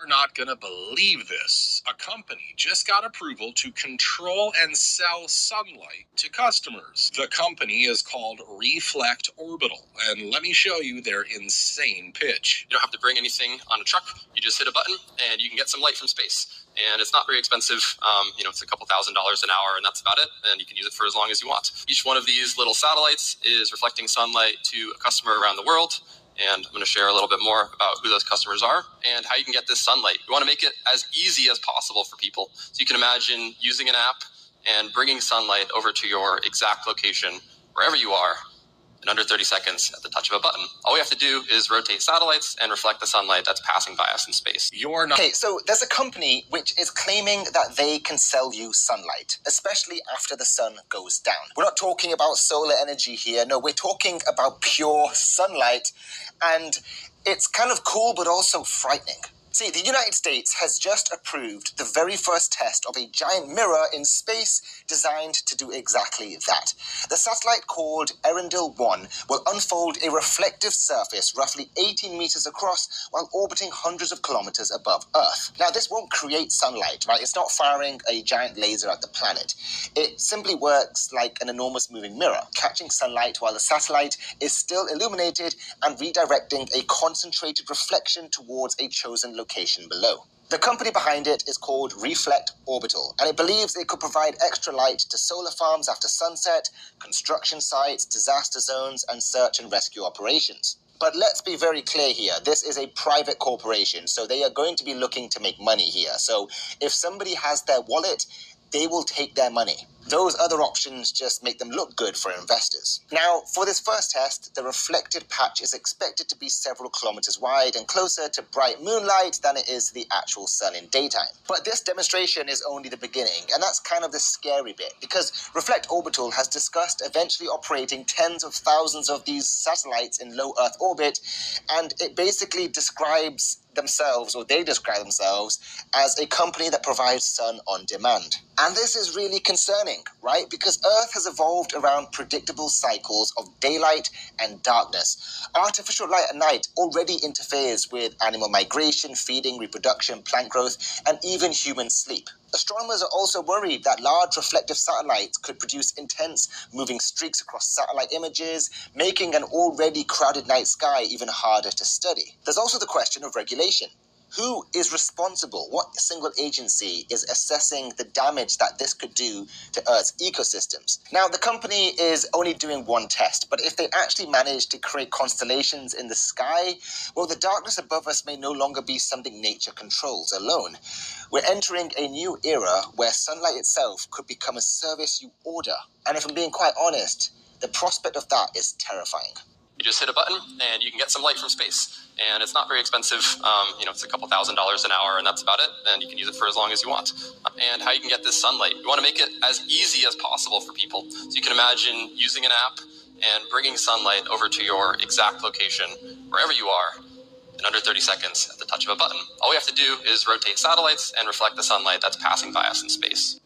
You're not gonna believe this. A company just got approval to control and sell sunlight to customers. The company is called Reflect Orbital, and let me show you their insane pitch. You don't have to bring anything on a truck. You just hit a button and you can get some light from space. And it's not very expensive. It's a couple $1,000s an hour, and that's about it. And you can use it for as long as you want. Each one of these little satellites is reflecting sunlight to a customer around the world. And I'm going to share a little bit more about who those customers are and how you can get this sunlight. We want to make it as easy as possible for people. So you can imagine using an app and bringing sunlight over to your exact location, wherever you are, in under 30 seconds at the touch of a button. All we have to do is rotate satellites and reflect the sunlight that's passing by us in space. Okay, so there's a company which is claiming that they can sell you sunlight, especially after the sun goes down. We're not talking about solar energy here. No, we're talking about pure sunlight, and it's kind of cool, but also frightening. See, the United States has just approved the very first test of a giant mirror in space designed to do exactly that. The satellite called Earendel-1 will unfold a reflective surface roughly 18 meters across while orbiting hundreds of kilometers above Earth. Now, this won't create sunlight, right? It's not firing a giant laser at the planet. It simply works like an enormous moving mirror, catching sunlight while the satellite is still illuminated and redirecting a concentrated reflection towards a chosen location below. The company behind it is called Reflect Orbital, and it believes it could provide extra light to solar farms after sunset, construction sites, disaster zones, and search and rescue operations. But let's be very clear here. This is a private corporation, so they are going to be looking to make money here. So if somebody has their wallet, they will take their money. Those other options just make them look good for investors. Now, for this first test, the reflected patch is expected to be several kilometers wide and closer to bright moonlight than it is to the actual sun in daytime. But this demonstration is only the beginning, and that's kind of the scary bit, because Reflect Orbital has discussed eventually operating tens of thousands of these satellites in low Earth orbit, and it basically describes themselves, or they describe themselves, as a company that provides sun on demand. And this is really concerning, right? Because Earth has evolved around predictable cycles of daylight and darkness. Artificial light at night already interferes with animal migration, feeding, reproduction, plant growth, and even human sleep. Astronomers are also worried that large reflective satellites could produce intense moving streaks across satellite images, making an already crowded night sky even harder to study. There's also the question of regulation. Who is responsible? What single agency is assessing the damage that this could do to Earth's ecosystems? Now, the company is only doing one test, but if they actually manage to create constellations in the sky, well, the darkness above us may no longer be something nature controls alone. We're entering a new era where sunlight itself could become a service you order. And if I'm being quite honest, the prospect of that is terrifying. You just hit a button and you can get some light from space. And it's not very expensive. It's a couple $1,000s an hour, and that's about it. And you can use it for as long as you want. And how you can get this sunlight. We want to make it as easy as possible for people. So you can imagine using an app and bringing sunlight over to your exact location, wherever you are, in under 30 seconds at the touch of a button. All we have to do is rotate satellites and reflect the sunlight that's passing by us in space.